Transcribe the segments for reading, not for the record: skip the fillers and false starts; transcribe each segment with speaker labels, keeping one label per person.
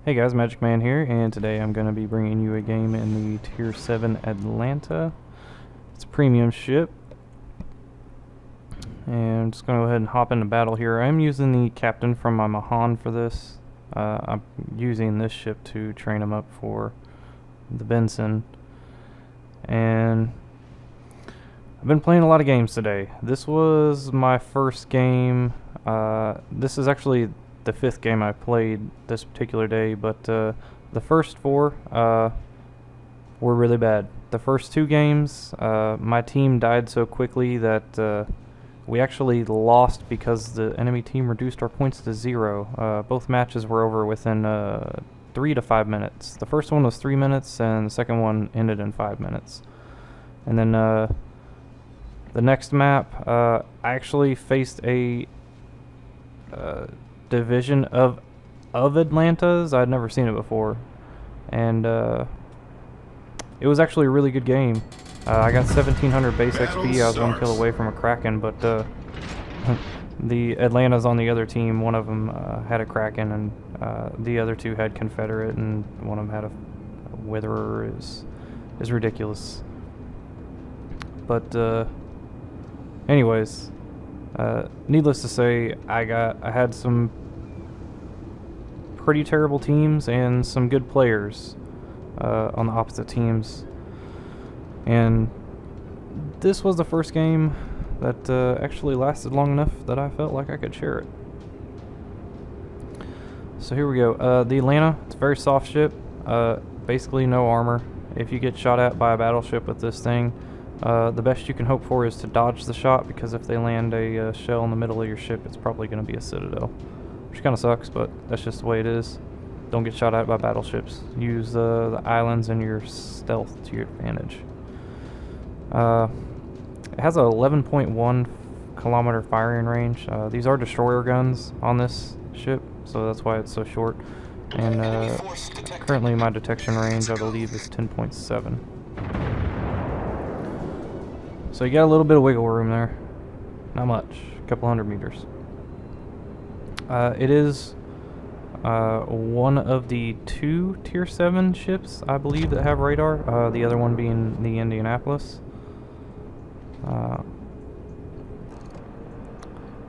Speaker 1: Hey guys, Magic Man here, and today I'm going to be bringing you a game in the Tier 7 Atlanta. It's a premium ship, and I'm just going to go ahead and hop into battle here. I'm using the captain from my Mahan for this. I'm using this ship to train him up for the Benson, and I've been playing a lot of games today. This was my first game. This is actually the fifth game I played this particular day, but the first four were really bad. The first two games, my team died so quickly that we actually lost because the enemy team reduced our points to 0. Both matches were over within 3 to 5 minutes. The first one was 3 minutes, and the second one ended in 5 minutes. And then the next map, I actually faced a division of Atlantas. I'd never seen it before, and it was actually a really good game. I got 1700 base XP. I was 1 kill away from a Kraken, but the Atlantas on the other team, one of them had a Kraken, and the other two had Confederate, and one of them had a Witherer. Is ridiculous. But anyways, needless to say, I had some pretty terrible teams and some good players on the opposite teams, and this was the first game that actually lasted long enough that I felt like I could share it. So here we go. The Atlanta, it's a very soft ship, basically no armor. If you get shot at by a battleship with this thing, the best you can hope for is to dodge the shot, because if they land a shell in the middle of your ship, it's probably going to be a citadel, which kind of sucks, but that's just the way it is. Don't get shot at by battleships. Use the islands and your stealth to your advantage. It has a 11.1 kilometer firing range. These are destroyer guns on this ship, so that's why it's so short. And currently my detection range, I believe, is 10.7. So you got a little bit of wiggle room there. Not much. A couple hundred meters. It is one of the 2 Tier 7 ships, I believe, that have radar. The other one being the Indianapolis.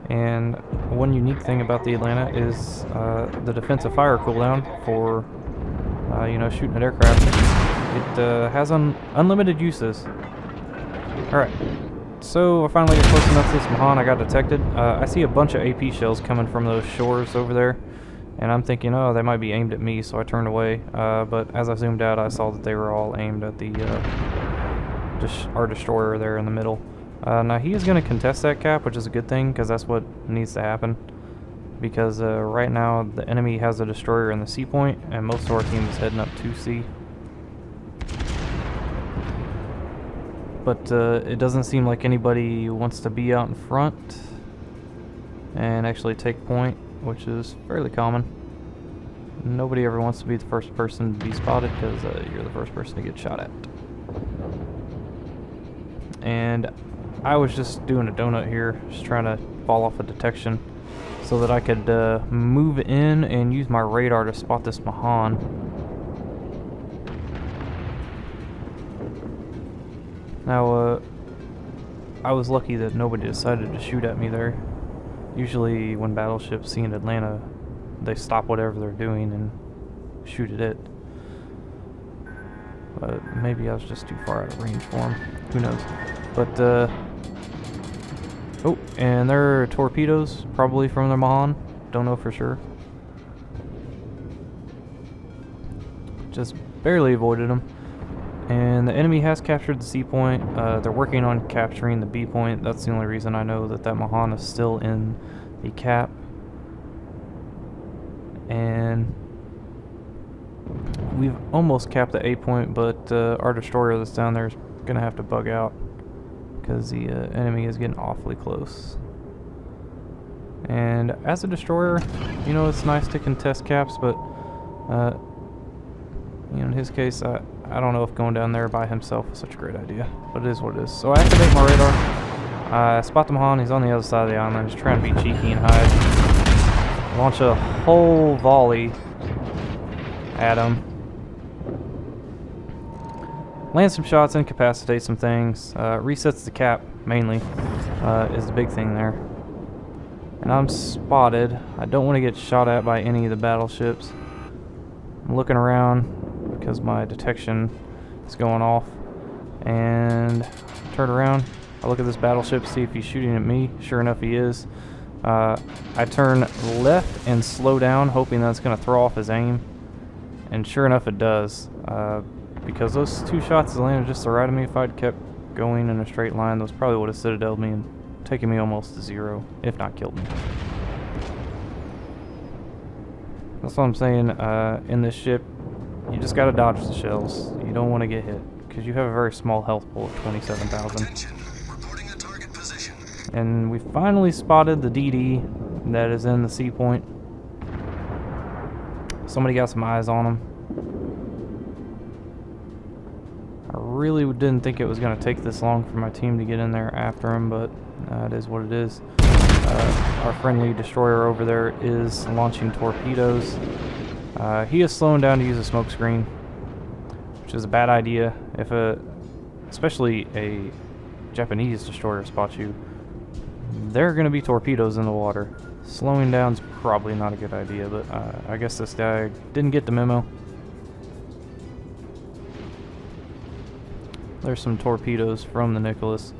Speaker 1: And one unique thing about the Atlanta is the defensive fire cooldown for shooting at aircraft. It has unlimited uses. Alright, so I finally get close enough to this Mahan. I got detected. I see a bunch of AP shells coming from those shores over there, and I'm thinking, oh, they might be aimed at me, so I turned away. But as I zoomed out, I saw that they were all aimed at our destroyer there in the middle. Now he is going to contest that cap, which is a good thing, because that's what needs to happen. Because right now the enemy has a destroyer in the C point, and most of our team is heading up to C. But it doesn't seem like anybody wants to be out in front and actually take point, which is fairly common. Nobody ever wants to be the first person to be spotted, because you're the first person to get shot at. And I was just doing a donut here, just trying to fall off a detection so that I could move in and use my radar to spot this Mahan. Now, I was lucky that nobody decided to shoot at me there. Usually when battleships see an Atlanta, they stop whatever they're doing and shoot at it. But maybe I was just too far out of range for them. Who knows? But, oh, and there are torpedoes, probably from their Mahan. Don't know for sure. Just barely avoided them. And the enemy has captured the C point. They're working on capturing the B point. That's the only reason I know that Mahan is still in the cap. And we've almost capped the A point, but our destroyer that's down there is going to have to bug out, because the enemy is getting awfully close. And as a destroyer, it's nice to contest caps, but in his case, I don't know if going down there by himself is such a great idea, but it is what it is. So I activate my radar. I spot the Mahan. He's on the other side of the island. He's trying to be cheeky and hide. Launch a whole volley at him. Land some shots, incapacitate some things. Resets the cap, mainly, is the big thing there. And I'm spotted. I don't want to get shot at by any of the battleships. I'm looking around because my detection is going off. And turn around. I look at this battleship, see if he's shooting at me. Sure enough, he is. I turn left and slow down, hoping that's going to throw off his aim. And sure enough, it does. Because those two shots landed just to the right of me. If I'd kept going in a straight line, those probably would have citadeled me and taken me almost to zero, if not killed me. That's what I'm saying. In this ship, you just gotta dodge the shells. You don't want to get hit, because you have a very small health pool of 27,000. And we finally spotted the DD that is in the sea point. Somebody got some eyes on him. I really didn't think it was going to take this long for my team to get in there after him, but it is what it is. Our friendly destroyer over there is launching torpedoes. He is slowing down to use a smoke screen, which is a bad idea. If especially a Japanese destroyer spots you, there are going to be torpedoes in the water. Slowing down's probably not a good idea, but I guess this guy didn't get the memo. There's some torpedoes from the Nicholas.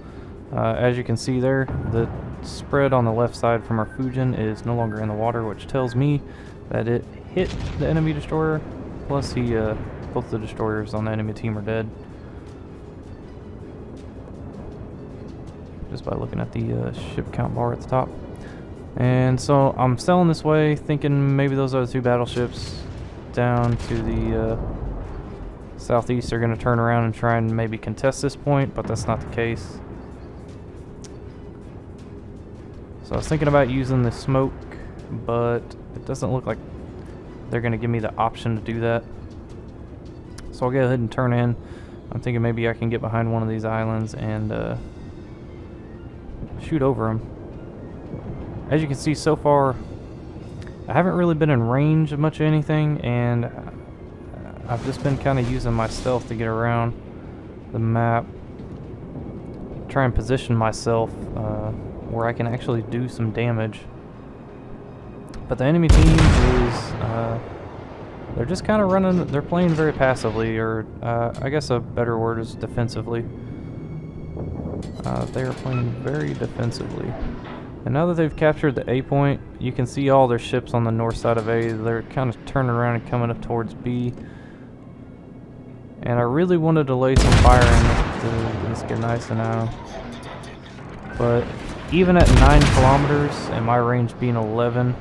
Speaker 1: As you can see there, the spread on the left side from our Fujin is no longer in the water, which tells me that it hit the enemy destroyer. Plus, both the destroyers on the enemy team are dead. Just by looking at the ship count bar at the top. And so I'm sailing this way, thinking maybe those other two battleships down to the southeast are going to turn around and try and maybe contest this point, but that's not the case. So I was thinking about using the smoke, but it doesn't look like they're going to give me the option to do that. So I'll go ahead and turn in. I'm thinking maybe I can get behind one of these islands and shoot over them. As you can see so far, I haven't really been in range of much of anything, and I've just been kind of using my stealth to get around the map, try and position myself where I can actually do some damage. But the enemy team is, they're just kind of running, they're playing very passively, or I guess a better word is defensively. They are playing very defensively. And now that they've captured the A point, you can see all their ships on the north side of A. They're kind of turning around and coming up towards B. And I really wanted to lay some fire in this get nice and out. But even at 9 kilometers and my range being 11,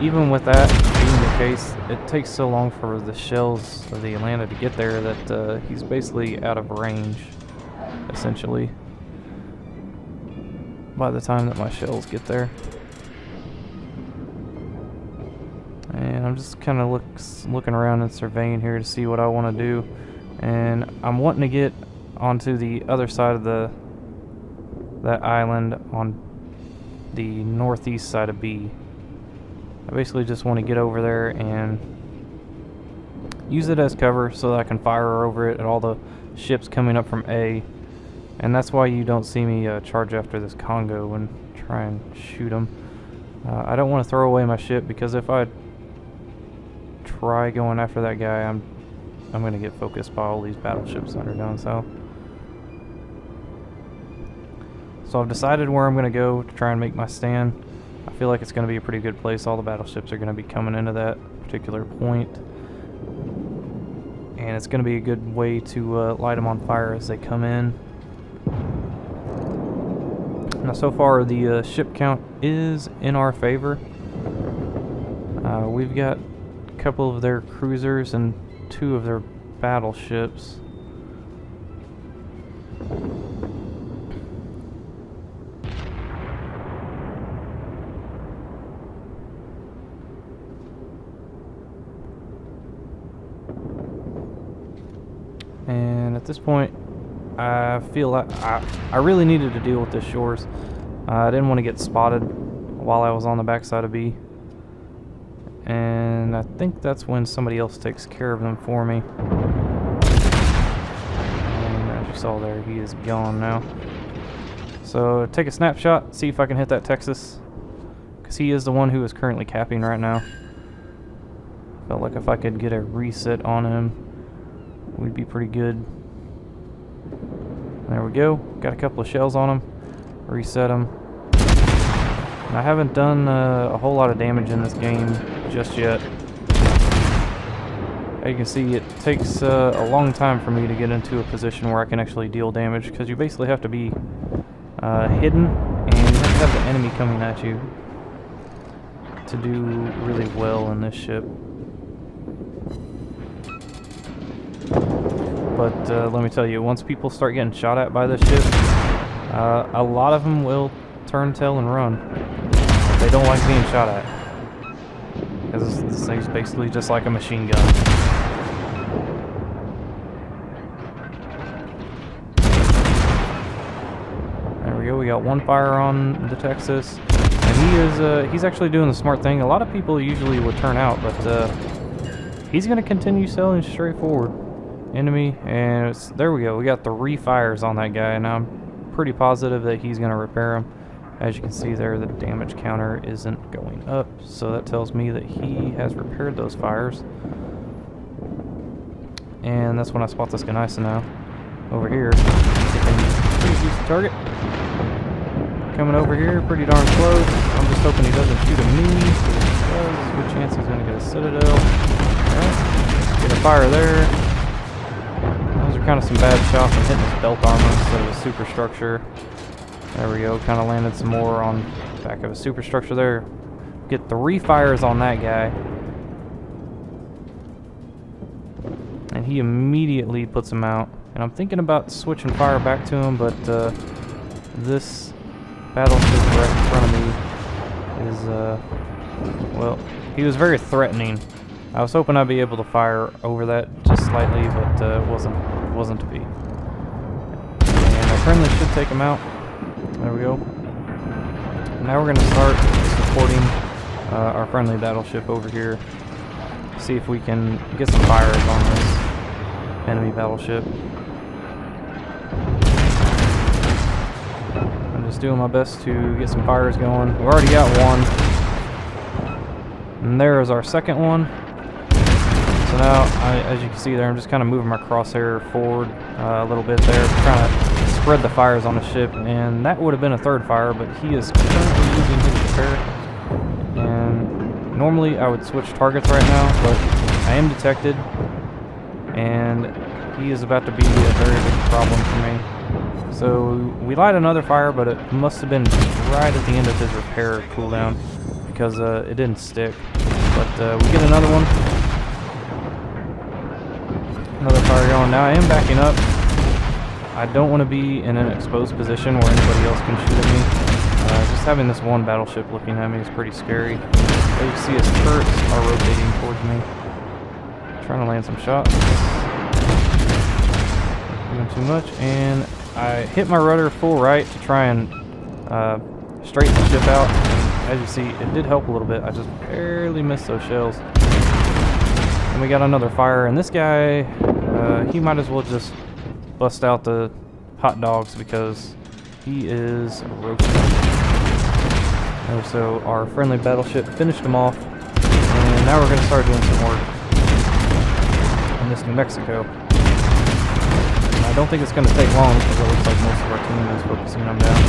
Speaker 1: even with that being the case, it takes so long for the shells of the Atlanta to get there that he's basically out of range, essentially, by the time that my shells get there. And I'm just kind of looking around and surveying here to see what I want to do. And I'm wanting to get onto the other side of that island on the northeast side of B. I basically just want to get over there and use it as cover so that I can fire over it at all the ships coming up from A. And that's why you don't see me charge after this Congo and try and shoot them. I don't want to throw away my ship, because if I try going after that guy, I'm going to get focused by all these battleships that are down south. So I've decided where I'm going to go to try and make my stand. I feel like it's going to be a pretty good place. All the battleships are going to be coming into that particular point, and it's going to be a good way to light them on fire as they come in. Now, so far the ship count is in our favor. We've got a couple of their cruisers and 2 of their battleships. And at this point, I feel like I really needed to deal with the shores. I didn't want to get spotted while I was on the backside of B. And I think that's when somebody else takes care of them for me. And as you saw there, he is gone now. So take a snapshot, see if I can hit that Texas, because he is the one who is currently capping right now. Felt like if I could get a reset on him, we'd be pretty good. There we go. Got a couple of shells on him. Reset him. And I haven't done a whole lot of damage in this game just yet. As you can see, it takes a long time for me to get into a position where I can actually deal damage, because you basically have to be hidden, and you have to have the enemy coming at you to do really well in this ship. But let me tell you, once people start getting shot at by this ship, a lot of them will turn tail and run. They don't like being shot at, because this thing's basically just like a machine gun. There we go. We got one fire on the Texas, and he's actually doing the smart thing. A lot of people usually would turn out, but he's going to continue sailing straight forward. Enemy, and there we go. We got 3 fires on that guy, and I'm pretty positive that he's going to repair him. As you can see there, the damage counter isn't going up, so that tells me that he has repaired those fires. And that's when I spot this Ganisa now over here. Pretty decent target. Coming over here, pretty darn close. I'm just hoping he doesn't shoot at me. If he does, there's a good chance he's going to get a Citadel. Alright, get a fire there. Those are kind of some bad shots. I'm hitting his belt armor instead of a superstructure. There we go. Kind of landed some more on the back of a superstructure there. Get 3 fires on that guy. And he immediately puts him out. And I'm thinking about switching fire back to him, but this battleship right in front of me is, well, he was very threatening. I was hoping I'd be able to fire over that just slightly, but it wasn't to be. And our friendly should take him out. There we go. Now we're going to start supporting our friendly battleship over here. See if we can get some fires on this enemy battleship. I'm just doing my best to get some fires going. We've already got one. And there is our second one. So now, as you can see there, I'm just kind of moving my crosshair forward a little bit there, trying to spread the fires on the ship, and that would have been a 3rd fire, but he is currently using his repair. And normally I would switch targets right now, but I am detected, and he is about to be a very big problem for me. So we light another fire, but it must have been right at the end of his repair cooldown, because it didn't stick. But we get another one. Another fire going. Now I am backing up. I don't want to be in an exposed position where anybody else can shoot at me. Just having this one battleship looking at me is pretty scary. As you can see, his turrets are rotating towards me. Trying to land some shots. Doing too much, and I hit my rudder full right to try and straighten the ship out. And as you see, it did help a little bit. I just barely missed those shells. And we got another fire, and this guy, he might as well just bust out the hot dogs because he is roasting. And so our friendly battleship finished him off, and now we're going to start doing some work on this New Mexico. And I don't think it's going to take long because it looks like most of our team is focusing on down.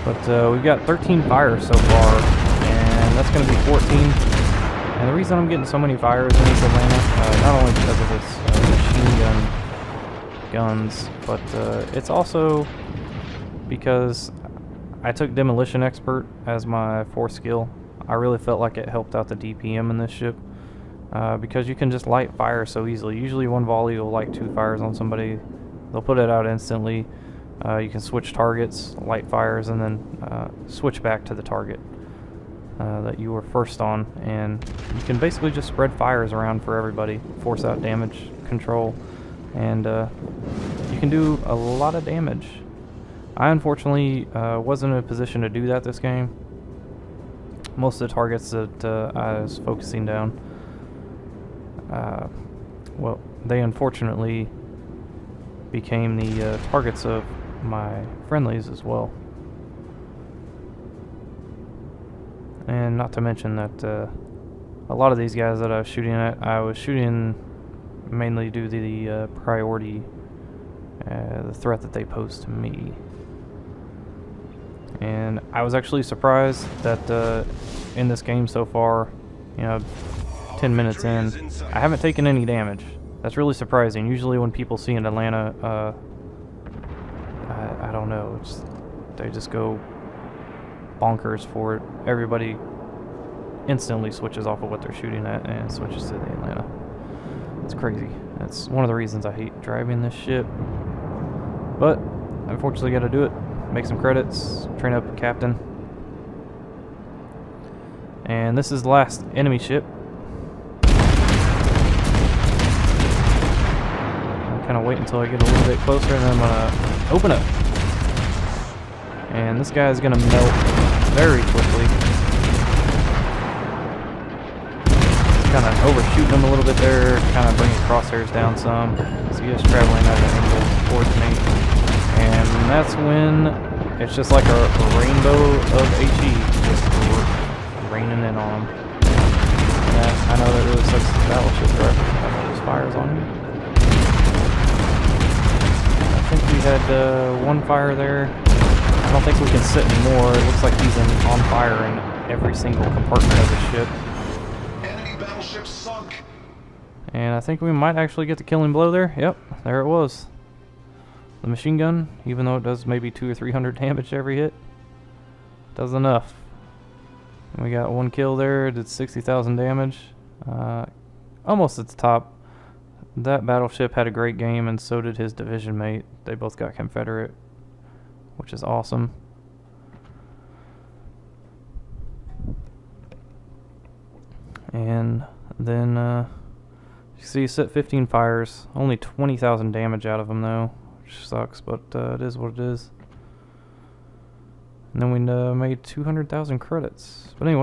Speaker 1: But we've got 13 fires so far, and that's going to be 14. And the reason I'm getting so many fires in this Atlanta, not only because of its machine gun guns, but it's also because I took Demolition Expert as my 4th skill. I really felt like it helped out the DPM in this ship, because you can just light fire so easily. Usually one volley will light 2 fires on somebody. They'll put it out instantly. You can switch targets, light fires, and then switch back to the target that you were first on, and you can basically just spread fires around for everybody, force out damage control, and you can do a lot of damage. I unfortunately wasn't in a position to do that this game, most of the targets that I was focusing down, well, they unfortunately became the targets of my friendlies as well. And not to mention that a lot of these guys that I was shooting at, I was shooting mainly due to the priority, the threat that they pose to me. And I was actually surprised that in this game so far, 10 minutes in, I haven't taken any damage. That's really surprising. Usually when people see in Atlanta, I don't know, they just go bonkers for it. Everybody instantly switches off of what they're shooting at and switches to the Atlanta. It's crazy. That's one of the reasons I hate driving this ship. But unfortunately, got to do it. Make some credits, train up a captain. And this is the last enemy ship. I'm kind of wait until I get a little bit closer, and then I'm gonna open up. And this guy is gonna melt very quickly. Kind of overshooting him a little bit there, kind of bringing crosshairs down some. So he is traveling at an angle towards me. And that's when it's just like a rainbow of HE just raining in on him. And I know that really sucks the battleship driver. I know there's fires on him. I think we had one fire there. I don't think we can sit anymore. It looks like he's on fire in every single compartment of the ship.
Speaker 2: Enemy battleship sunk.
Speaker 1: And I think we might actually get the killing blow there. Yep, there it was. The machine gun, even though it does maybe 200 or 300 damage every hit, does enough. And we got one kill there, did 60,000 damage. Almost at the top. That battleship had a great game, and so did his division mate. They both got Confederate, which is awesome. And then you see, set 15 fires, only 20,000 damage out of them though, which sucks, but it is what it is. And then we made 200,000 credits. But anyway.